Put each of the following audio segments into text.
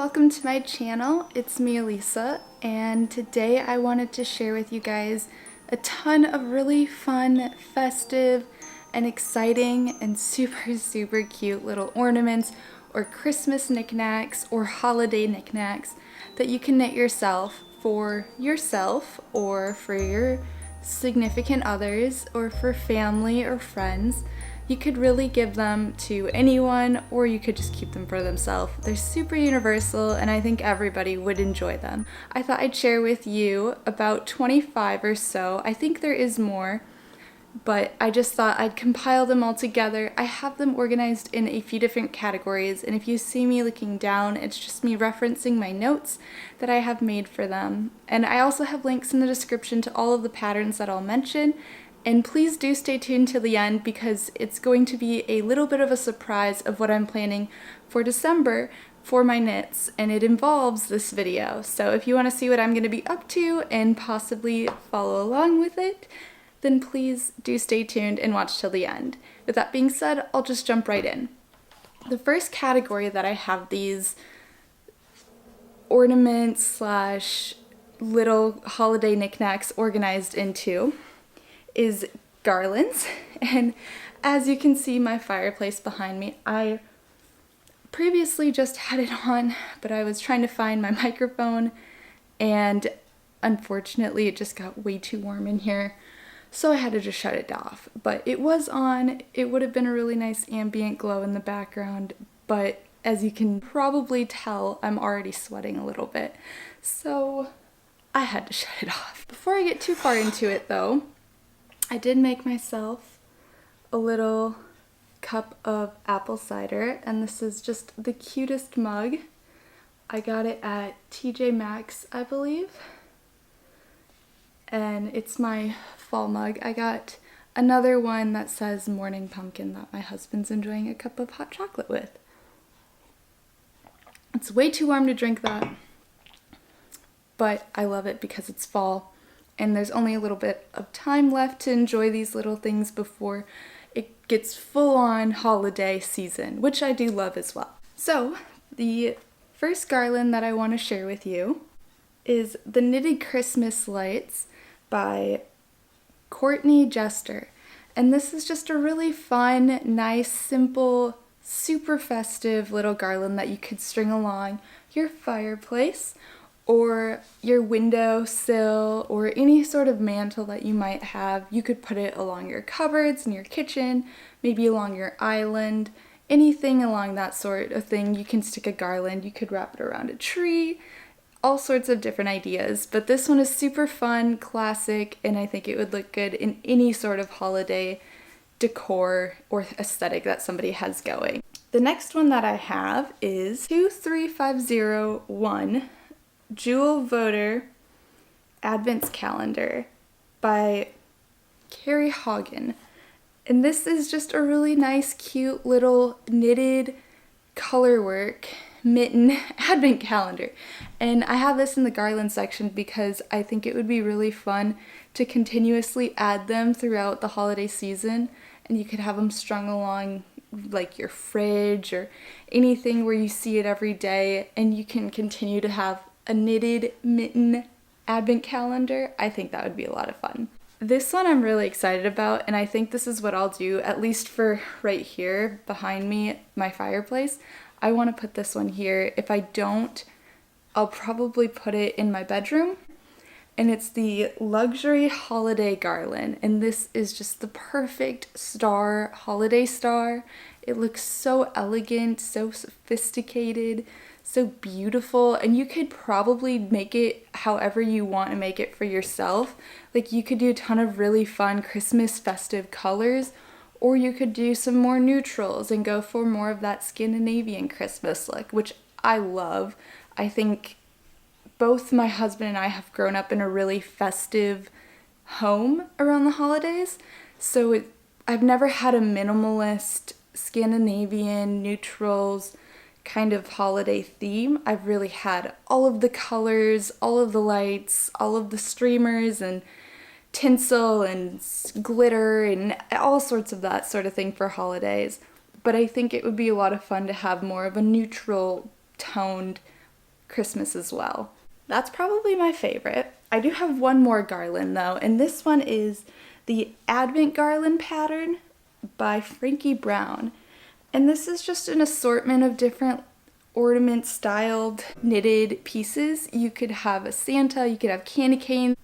welcome to my channel. It's me, Elisa, and today I wanted to share with you guys a ton of really fun, festive, and exciting and super cute little ornaments or Christmas knickknacks or holiday knickknacks that you can knit yourself for yourself or for your significant others or for family or friends. You could really give them to anyone, or you could just keep them for themselves. They're super universal and I think everybody would enjoy them. I thought I'd share with you about 25 or so. I think there is more, but I just thought I'd compile them all together. I have them organized in a few different categories, and if you see me looking down, it's just me referencing my notes that I have made for them. And I also have links in the description to all of the patterns that I'll mention. And please do stay tuned till the end because it's going to be a little bit of a surprise of what I'm planning for December for my knits, and it involves this video. So if you want to see what I'm going to be up to and possibly follow along with it, then please do stay tuned and watch till the end. With that being said, I'll just jump right in. The first category that I have these ornaments slash little holiday knickknacks organized into is garlands. And as you can see my fireplace behind me, I previously just had it on, but I was trying to find my microphone and unfortunately it just got way too warm in here, so I had to just shut it off. But it was on. It would have been a really nice ambient glow in the background, but as you can probably tell, I'm already sweating a little bit, so I had to shut it off. Before I get too far into it though, I did make myself a little cup of apple cider, and this is just the cutest mug. I got it at TJ Maxx, I believe, and it's my fall mug. I got another one that says morning pumpkin that my husband's enjoying a cup of hot chocolate with. It's way too warm to drink that, but I love it because it's fall. And there's only a little bit of time left to enjoy these little things before it gets full-on holiday season, which I do love as well. So the first garland that I want to share with you is the Knitted Christmas Lights by Courtney Jester. And this is just a really fun, nice, simple, super festive little garland that you could string along your fireplace or your windowsill, or any sort of mantle that you might have. You could put it along your cupboards in your kitchen, maybe along your island, anything along that sort of thing. You can stick a garland, you could wrap it around a tree, all sorts of different ideas. But this one is super fun, classic, and I think it would look good in any sort of holiday decor or aesthetic that somebody has going. The next one that I have is 23501 Jewel Voter Advents Calendar by Carrie Hagen. And this is just a really nice, cute little knitted colorwork mitten advent calendar. And I have this in the garland section because I think it would be really fun to continuously add them throughout the holiday season. And you could have them strung along like your fridge or anything where you see it every day, and you can continue to have a knitted mitten advent calendar. I think that would be a lot of fun. This one I'm really excited about, and I think this is what I'll do, at least for right here behind me, my fireplace. I want to put this one here. If I don't, I'll probably put it in my bedroom. And it's the Luxury Holiday Garland, and this is just the perfect star, holiday star. It looks so elegant, so sophisticated, so beautiful, and you could probably make it however you want to make it for yourself. Like, you could do a ton of really fun Christmas festive colors, or you could do some more neutrals and go for more of that Scandinavian Christmas look, which I love. I think both my husband and I have grown up in a really festive home around the holidays, so I've never had a minimalist Scandinavian neutrals kind of holiday theme. I've really had all of the colors, all of the lights, all of the streamers and tinsel and glitter and all sorts of that sort of thing for holidays. But I think it would be a lot of fun to have more of a neutral toned Christmas as well. That's probably my favorite. I do have one more garland though, and this one is the Advent Garland pattern by Frankie Brown. And this is just an assortment of different ornament styled knitted pieces. You could have a Santa, you could have candy cane,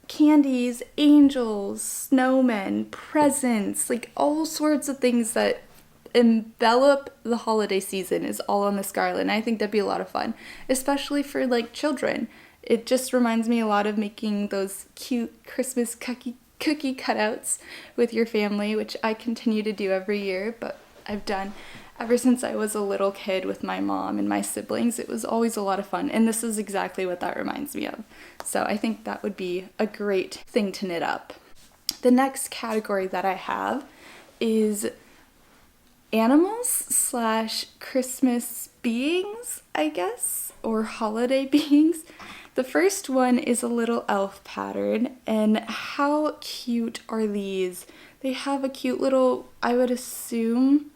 candies, angels, snowmen, presents, like all sorts of things that envelop the holiday season is all on this garland. I think that'd be a lot of fun, especially for like children. It just reminds me a lot of making those cute Christmas cookie cutouts with your family, which I continue to do every year, but I've done ever since I was a little kid with my mom and my siblings. It was always a lot of fun, and this is exactly what that reminds me of. So I think that would be a great thing to knit up. The next category that I have is animals slash Christmas beings, I guess, or holiday beings. The first one is a little elf pattern, and how cute are these? They have a cute little, I would assume,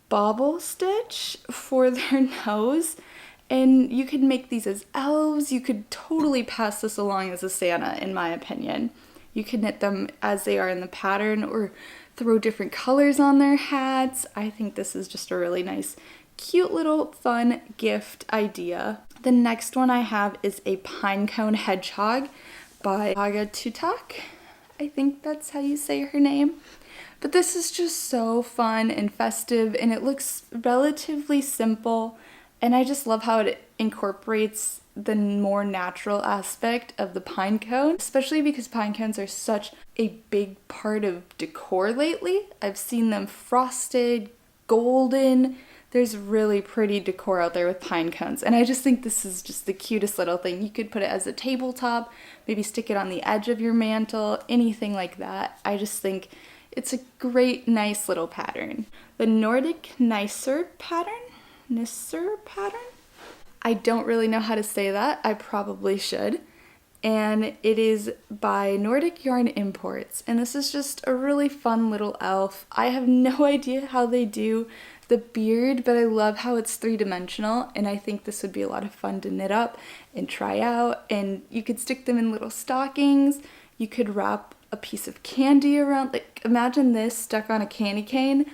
bobble stitch for their nose, and you could make these as elves. You could totally pass this along as a Santa, in my opinion. You could knit them as they are in the pattern or throw different colors on their hats. I think this is just a really nice, cute little fun gift idea. The next one I have is a pinecone hedgehog by Aga Tutak. I think that's how you say her name. But this is just so fun and festive, and it looks relatively simple, and I just love how it incorporates the more natural aspect of the pine cone, especially because pine cones are such a big part of decor lately. I've seen them frosted, golden. There's really pretty decor out there with pine cones, and I just think this is just the cutest little thing. You could put it as a tabletop, maybe stick it on the edge of your mantle, anything like that. I just think it's a great, nice little pattern. The Nordic Nisser pattern? I don't really know how to say that. I probably should. And it is by Nordic Yarn Imports. And this is just a really fun little elf. I have no idea how they do the beard, but I love how it's three-dimensional, and I think this would be a lot of fun to knit up and try out. And you could stick them in little stockings. You could wrap a piece of candy around, like imagine this stuck on a candy cane.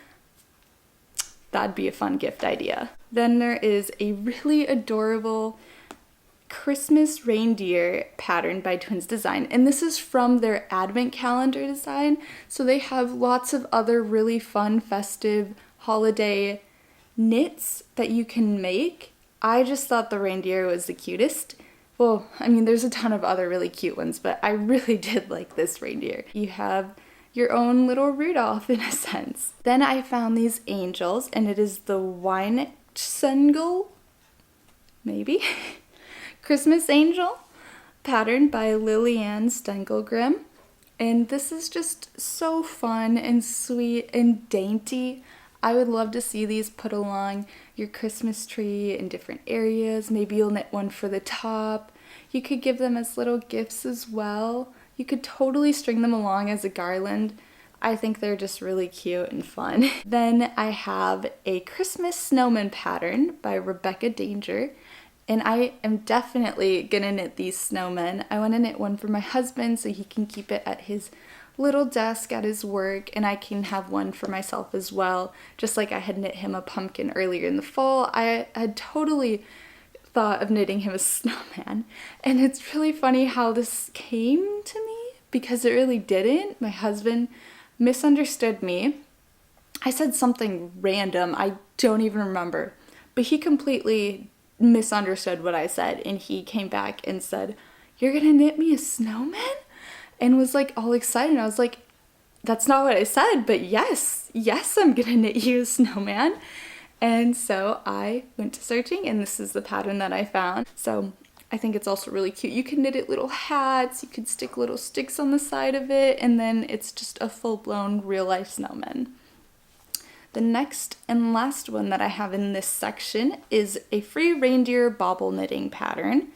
That'd be a fun gift idea. Then there is a really adorable Christmas reindeer pattern by Twins Design, and this is from their advent calendar design. So they have lots of other really fun, festive holiday knits that you can make. I just thought the reindeer was the cutest. Well, I mean, there's a ton of other really cute ones, but I really did like this reindeer. You have your own little Rudolph in a sense. Then I found these angels, and it is the Weihnachtsengel, maybe, Christmas angel pattern by Liliane Stengelgrim. And this is just so fun and sweet and dainty. I would love to see these put along your Christmas tree in different areas. Maybe you'll knit one for the top. You could give them as little gifts as well. You could totally string them along as a garland. I think they're just really cute and fun. Then I have a Christmas snowman pattern by Rebecca Danger. And I am definitely gonna knit these snowmen. I want to knit one for my husband so he can keep it at his little desk at his work, and I can have one for myself as well. Just like I had knit him a pumpkin earlier in the fall, I had totally thought of knitting him a snowman. And it's really funny how this came to me, because it really didn't. My husband misunderstood me. I said something random, I don't even remember, but he completely misunderstood what I said, and he came back and said, "You're gonna knit me a snowman?" And was like all excited. And I was like, that's not what I said, but yes, I'm gonna knit you a snowman. And so I went to searching, and this is the pattern that I found. So I think it's also really cute. You can knit it little hats, you could stick little sticks on the side of it, and then it's just a full-blown real-life snowman. The next and last one that I have in this section is a free reindeer bobble knitting pattern.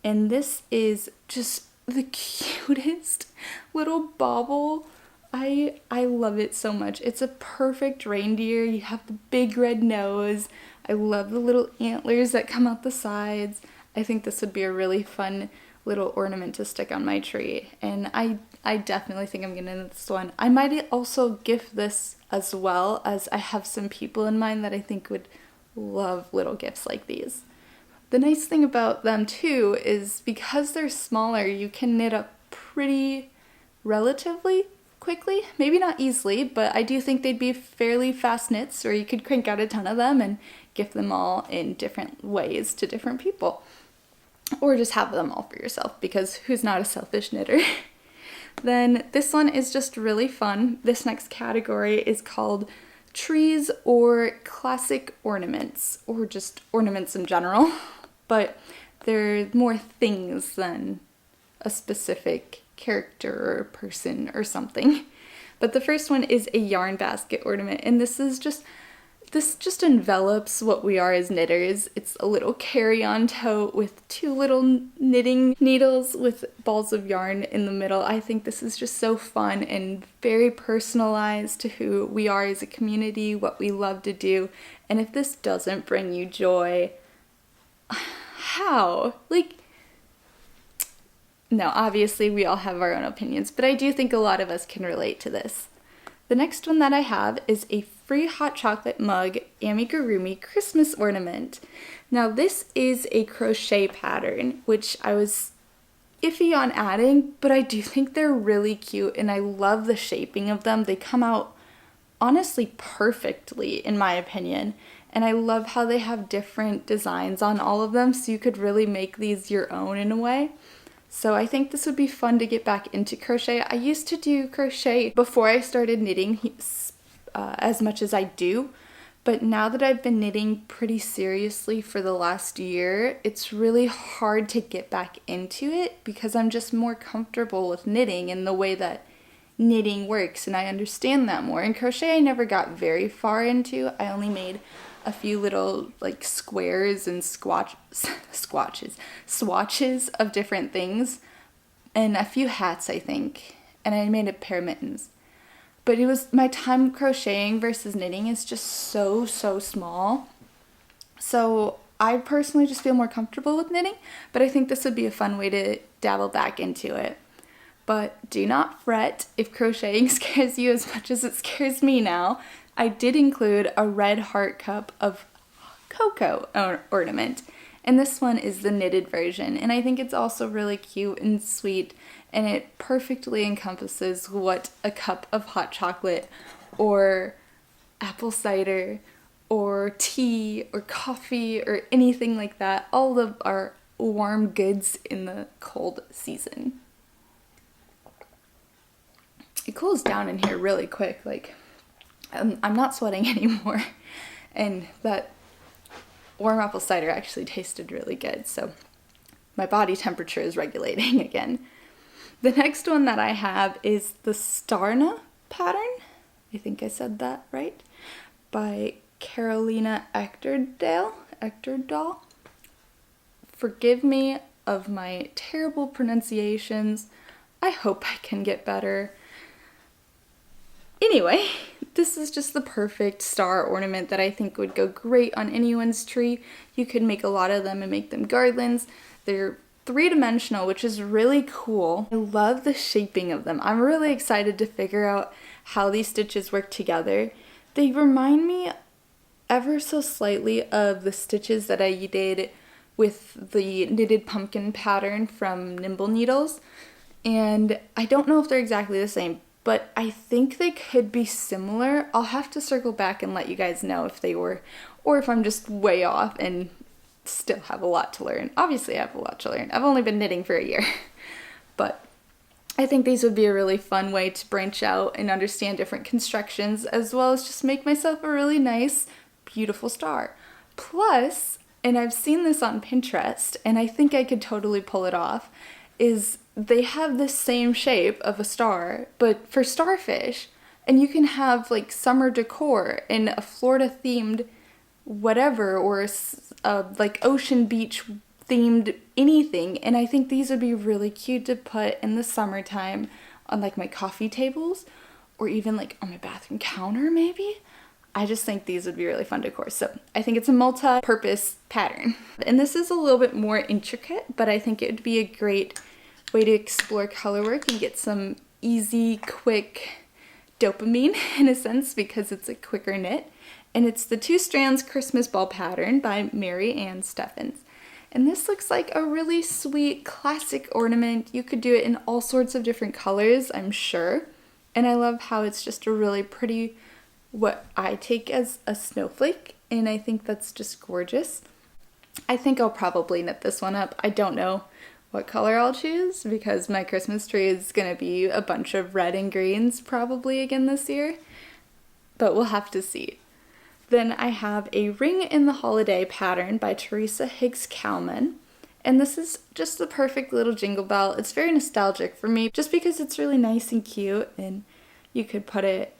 And this is just the cutest little bobble. I love it so much. It's a perfect reindeer. You have the big red nose. I love the little antlers that come out the sides. I think this would be a really fun little ornament to stick on my tree, and I definitely think I'm gonna do this one. I might also gift this as well, as I have some people in mind that I think would love little gifts like these. The nice thing about them too is because they're smaller, you can knit up pretty relatively quickly. Maybe not easily, but I do think they'd be fairly fast knits, or you could crank out a ton of them and gift them all in different ways to different people. Or just have them all for yourself, because who's not a selfish knitter? Then this one is just really fun. This next category is called trees or classic ornaments, or just ornaments in general, but they're more things than a specific character or person or something. But the first one is a yarn basket ornament, and this just envelops what we are as knitters. It's a little carry-on tote with two little knitting needles with balls of yarn in the middle. I think this is just so fun and very personalized to who we are as a community, what we love to do. And if this doesn't bring you joy, how? Like, no, obviously we all have our own opinions, but I do think a lot of us can relate to this. The next one that I have is a free hot chocolate mug amigurumi Christmas ornament. Now this is a crochet pattern, which I was iffy on adding, but I do think they're really cute and I love the shaping of them. They come out honestly perfectly in my opinion, and I love how they have different designs on all of them, so you could really make these your own in a way. So I think this would be fun to get back into crochet. I used to do crochet before I started knitting as much as I do, but now that I've been knitting pretty seriously for the last year, it's really hard to get back into it because I'm just more comfortable with knitting and the way that knitting works, and I understand that more. And crochet I never got very far into. I only made a few little like squares and swatches of different things, and a few hats I think, and I made a pair of mittens. But it was, my time crocheting versus knitting is just so small, so I personally just feel more comfortable with knitting, but I think this would be a fun way to dabble back into it. But do not fret if crocheting scares you as much as it scares me now. I did include a red heart cup of cocoa ornament, and this one is the knitted version, and I think it's also really cute and sweet, and it perfectly encompasses what a cup of hot chocolate or apple cider or tea or coffee or anything like that, all of our warm goods in the cold season. It cools down in here really quick, like I'm not sweating anymore, and that warm apple cider actually tasted really good, so my body temperature is regulating again. The next one that I have is the Starna pattern, I think I said that right, by Carolina Ectordahl. Forgive me of my terrible pronunciations. I hope I can get better. Anyway, this is just the perfect star ornament that I think would go great on anyone's tree. You could make a lot of them and make them garlands. They're three-dimensional, which is really cool. I love the shaping of them. I'm really excited to figure out how these stitches work together. They remind me ever so slightly of the stitches that I did with the knitted pumpkin pattern from Nimble Needles, and I don't know if they're exactly the same, but I think they could be similar. I'll have to circle back and let you guys know if they were, or if I'm just way off and still have a lot to learn. Obviously I have a lot to learn. I've only been knitting for a year, but I think these would be a really fun way to branch out and understand different constructions, as well as just make myself a really nice, beautiful star. Plus, and I've seen this on Pinterest, and I think I could totally pull it off, is they have this same shape of a star, but for starfish, and you can have like summer decor in a Florida themed whatever, or like ocean beach themed anything, and I think these would be really cute to put in the summertime on like my coffee tables, or even like on my bathroom counter maybe. I just think these would be really fun decor. So I think it's a multi-purpose pattern. And this is a little bit more intricate, but I think it would be a great way to explore color work and get some easy, quick dopamine in a sense because it's a quicker knit. And it's the 2 strands Christmas ball pattern by Mary Ann Steffens. And this looks like a really sweet classic ornament. You could do it in all sorts of different colors, I'm sure. And I love how it's just a really pretty, what I take as a snowflake, and I think that's just gorgeous. I think I'll probably knit this one up. I don't know what color I'll choose because my Christmas tree is going to be a bunch of red and greens probably again this year, but we'll have to see. Then I have a Ring in the Holiday pattern by Teresa Higgs Cowman. And this is just the perfect little jingle bell. It's very nostalgic for me just because it's really nice and cute and you could put it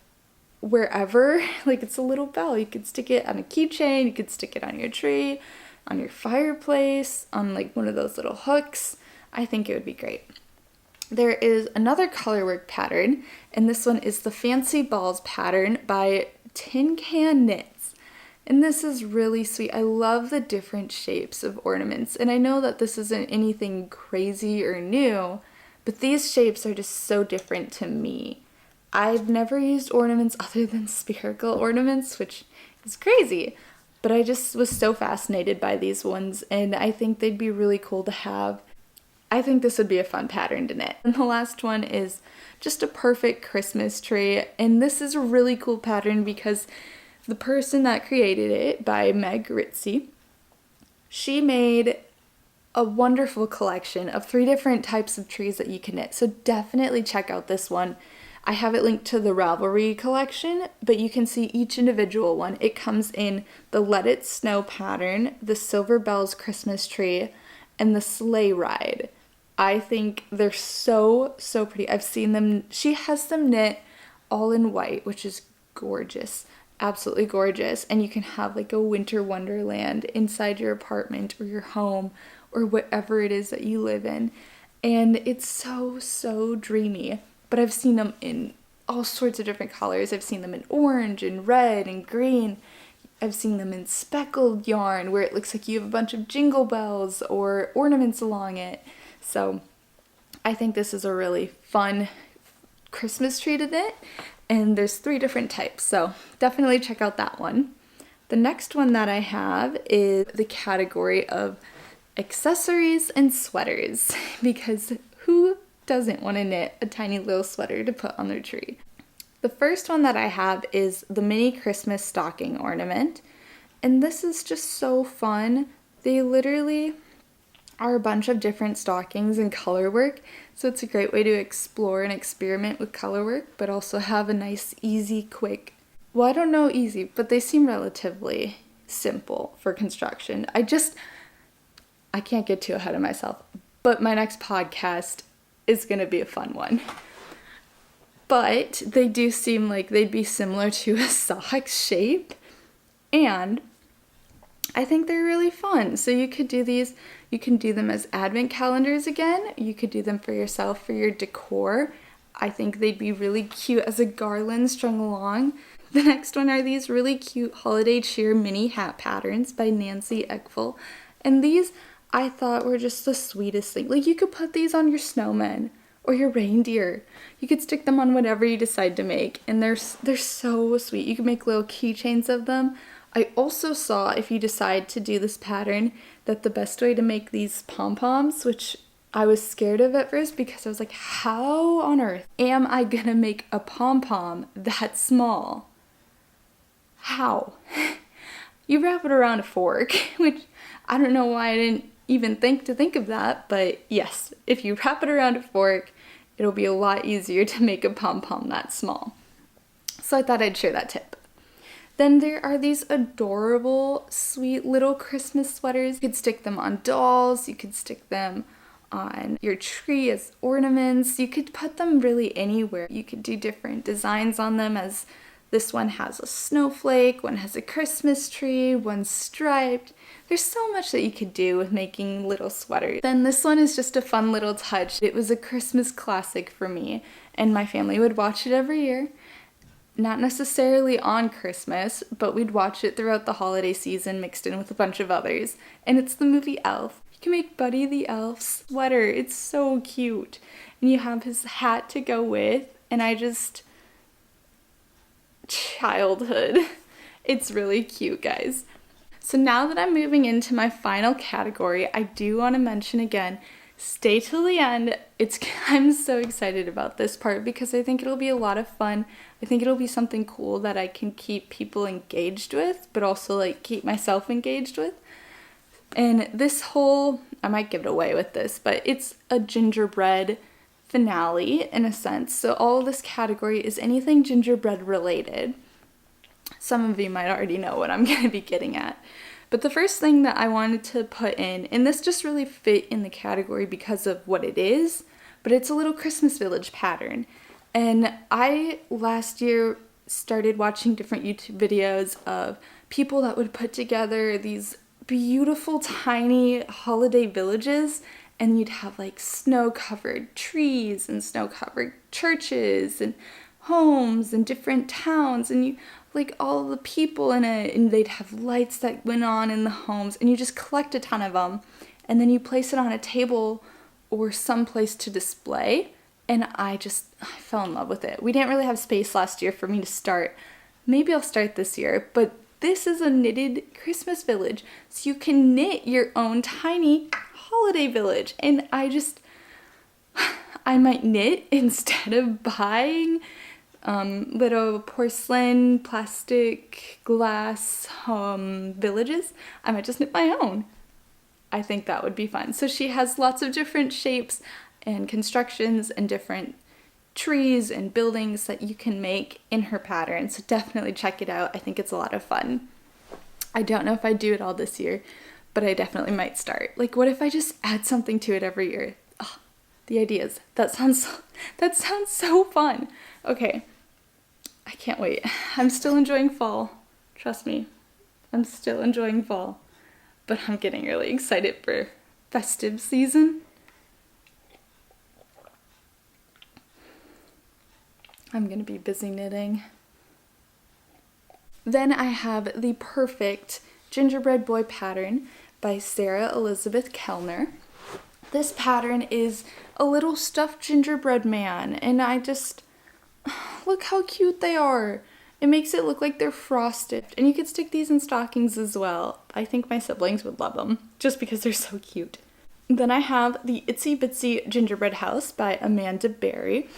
wherever. Like it's a little bell. You could stick it on a keychain, you could stick it on your tree, on your fireplace, on like one of those little hooks. I think it would be great. There is another colorwork pattern, and this one is the Fancy Balls pattern by Tin Can Knits. And this is really sweet. I love the different shapes of ornaments. And I know that this isn't anything crazy or new, but these shapes are just so different to me. I've never used ornaments other than spherical ornaments, which is crazy. But I just was so fascinated by these ones, and I think they'd be really cool to have. I think this would be a fun pattern to knit. And the last one is just a perfect Christmas tree. And this is a really cool pattern because the person that created it, by Meg Ritzy, she made a wonderful collection of 3 different types of trees that you can knit. So definitely check out this one. I have it linked to the Ravelry collection, but you can see each individual one. It comes in the Let It Snow pattern, the Silver Bells Christmas tree, and the Sleigh Ride. I think they're so, so pretty. I've seen them. She has them knit all in white, which is gorgeous. Absolutely gorgeous. And you can have like a winter wonderland inside your apartment or your home or whatever it is that you live in. And it's so, so dreamy. But I've seen them in all sorts of different colors. I've seen them in orange and red and green. I've seen them in speckled yarn where it looks like you have a bunch of jingle bells or ornaments along it. So I think this is a really fun Christmas tree to knit. And there's 3 different types, so definitely check out that one. The next one that I have is the category of accessories and sweaters, because who doesn't want to knit a tiny little sweater to put on their tree? The first one that I have is the mini Christmas stocking ornament, and this is just so fun. They literally are a bunch of different stockings and color work, so it's a great way to explore and experiment with color work, but also have a nice, easy, quick, well, I don't know easy, but they seem relatively simple for construction. I can't get too ahead of myself, but my next podcast is going to be a fun one. But they do seem like they'd be similar to a sock shape, and I think they're really fun. So you could do these, you can do them as advent calendars again. You could do them for yourself for your decor. I think they'd be really cute as a garland strung along. The next one are these really cute holiday cheer mini hat patterns by Nancy Eckful. And these I thought were just the sweetest thing. Like you could put these on your snowmen or your reindeer. You could stick them on whatever you decide to make. And they're so sweet. You can make little keychains of them. I also saw, if you decide to do this pattern, that the best way to make these pom-poms, which I was scared of at first because I was like, how on earth am I gonna make a pom-pom that small? How? You wrap it around a fork, which I don't know why I didn't even think of that, but yes, if you wrap it around a fork, it'll be a lot easier to make a pom-pom that small. So I thought I'd share that tip. Then there are these adorable, sweet little Christmas sweaters. You could stick them on dolls, you could stick them on your tree as ornaments, you could put them really anywhere. You could do different designs on them, as this one has a snowflake, one has a Christmas tree, one's striped. There's so much that you could do with making little sweaters. Then this one is just a fun little touch. It was a Christmas classic for me, and my family would watch it every year. not necessarily on Christmas, but we'd watch it throughout the holiday season mixed in with a bunch of others. And it's the movie Elf. You can make Buddy the Elf sweater. It's so cute. And you have his hat to go with. And childhood. It's really cute, guys. So now that I'm moving into my final category, I do want to mention again, stay till the end. I'm so excited about this part because I think it'll be a lot of fun. I think it'll be something cool that I can keep people engaged with, but also like keep myself engaged with. And I might give it away with this, but it's a gingerbread finale in a sense. So all of this category is anything gingerbread related. Some of you might already know what I'm going to be getting at. But the first thing that I wanted to put in, and this just really fit in the category because of what it is, but it's a little Christmas Village pattern. And I last year started watching different YouTube videos of people that would put together these beautiful tiny holiday villages, and you'd have like snow-covered trees and snow-covered churches and homes and different towns, and you like all the people in it, and they'd have lights that went on in the homes, and you just collect a ton of them, and then you place it on a table or someplace to display. And I fell in love with it. We didn't really have space last year for me to start. Maybe I'll start this year, but this is a knitted Christmas village, so you can knit your own tiny holiday village. And I might knit instead of buying little porcelain, plastic, glass villages. I might just knit my own. I think that would be fun. So she has lots of different shapes and constructions and different trees and buildings that you can make in her pattern. So definitely check it out. I think it's a lot of fun. I don't know if I do it all this year, but I definitely might start. Like, what if I just add something to it every year? Oh, the ideas. That sounds so fun. Okay. I can't wait. I'm still enjoying fall. Trust me. I'm still enjoying fall. But I'm getting really excited for festive season. I'm gonna be busy knitting. Then I have the perfect gingerbread boy pattern by Sarah Elizabeth Kellner. This pattern is a little stuffed gingerbread man, and look how cute they are. It makes it look like they're frosted, and you could stick these in stockings as well. I think my siblings would love them just because they're so cute. Then I have the Itsy Bitsy Gingerbread House by Amanda Berry,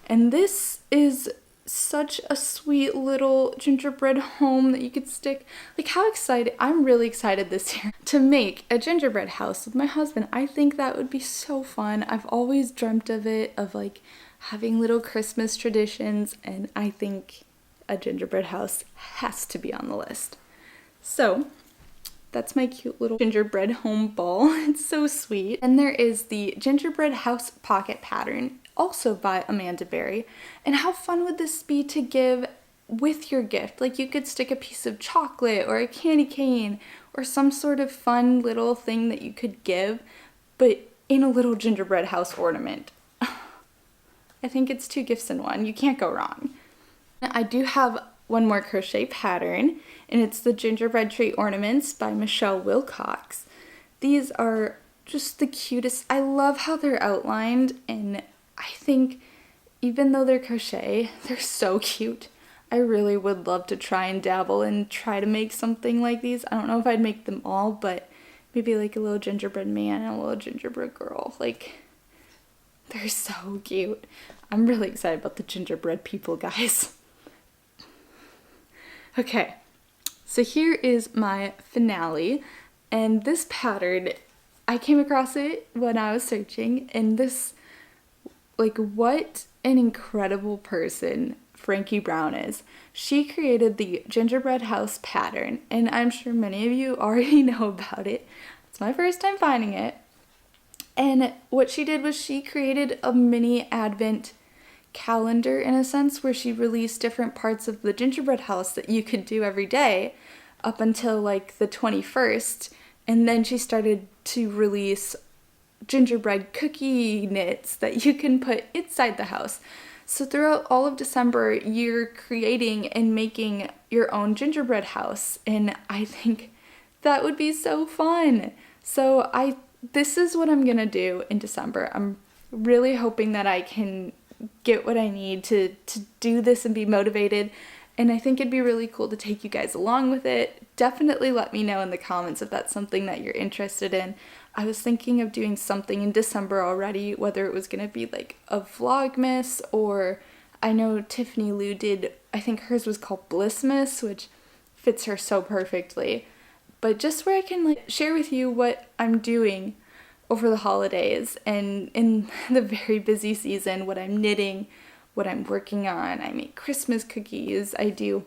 and this is such a sweet little gingerbread home that you could stick. Like, how excited, I'm really excited this year to make a gingerbread house with my husband. I think that would be so fun. I've always dreamt of it, of like having little Christmas traditions, and I think a gingerbread house has to be on the list. So that's my cute little gingerbread home ball. It's so sweet. And there is the gingerbread house pocket pattern, also by Amanda Berry. And how fun would this be to give with your gift? Like, you could stick a piece of chocolate or a candy cane or some sort of fun little thing that you could give, but in a little gingerbread house ornament. I think it's 2 gifts in one. You can't go wrong. I do have one more crochet pattern, and it's the Gingerbread Tree Ornaments by Michelle Wilcox. These are just the cutest. I love how they're outlined, and I think even though they're crochet, they're so cute. I really would love to try and dabble and try to make something like these. I don't know if I'd make them all, but maybe like a little gingerbread man and a little gingerbread girl. Like, they're so cute. I'm really excited about the gingerbread people, guys. Okay, so here is my finale, and this pattern, I came across it when I was searching, and this, like, what an incredible person Frankie Brown is. She created the gingerbread house pattern, and I'm sure many of you already know about it. It's my first time finding it. And what she did was she created a mini advent calendar, in a sense, where she released different parts of the gingerbread house that you could do every day up until like the 21st. And then she started to release gingerbread cookie knits that you can put inside the house. So throughout all of December, you're creating and making your own gingerbread house, and I think that would be so fun. So this is what I'm gonna do in December. I'm really hoping that I can get what I need to do this and be motivated, and I think it'd be really cool to take you guys along with it. Definitely let me know in the comments if that's something that you're interested in. I was thinking of doing something in December already, whether it was gonna be like a Vlogmas, or I know Tiffany Lou did, I think hers was called Blissmas, which fits her so perfectly. But just where I can like share with you what I'm doing over the holidays and in the very busy season, what I'm knitting, what I'm working on. I make Christmas cookies, I do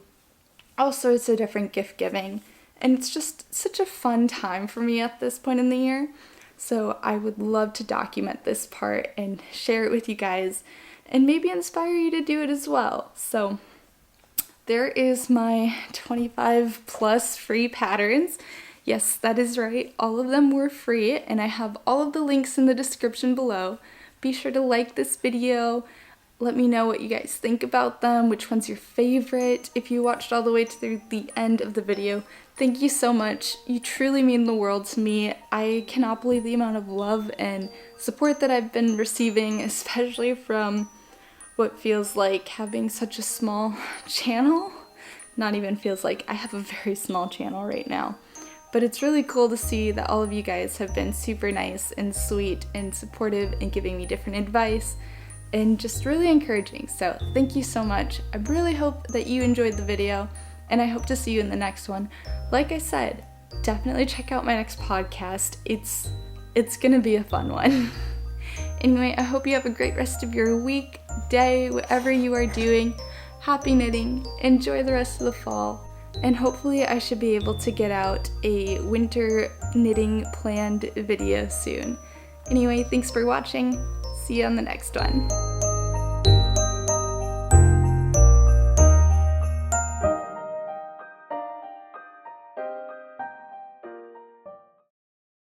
all sorts of different gift giving, and it's just such a fun time for me at this point in the year. So I would love to document this part and share it with you guys and maybe inspire you to do it as well. So there is my 25 plus free patterns. Yes, that is right. All of them were free, and I have all of the links in the description below. Be sure to like this video. Let me know what you guys think about them, which one's your favorite. If you watched all the way to the end of the video, thank you so much. You truly mean the world to me. I cannot believe the amount of love and support that I've been receiving, especially from what feels like having such a small channel. Not even feels like, I have a very small channel right now. But it's really cool to see that all of you guys have been super nice and sweet and supportive and giving me different advice and just really encouraging. So thank you so much. I really hope that you enjoyed the video, and I hope to see you in the next one. Like I said, definitely check out my next podcast. It's gonna be a fun one. Anyway, I hope you have a great rest of your week, day, whatever you are doing. Happy knitting, enjoy the rest of the fall, and hopefully I should be able to get out a winter knitting planned video soon. Anyway, thanks for watching. See you on the next one.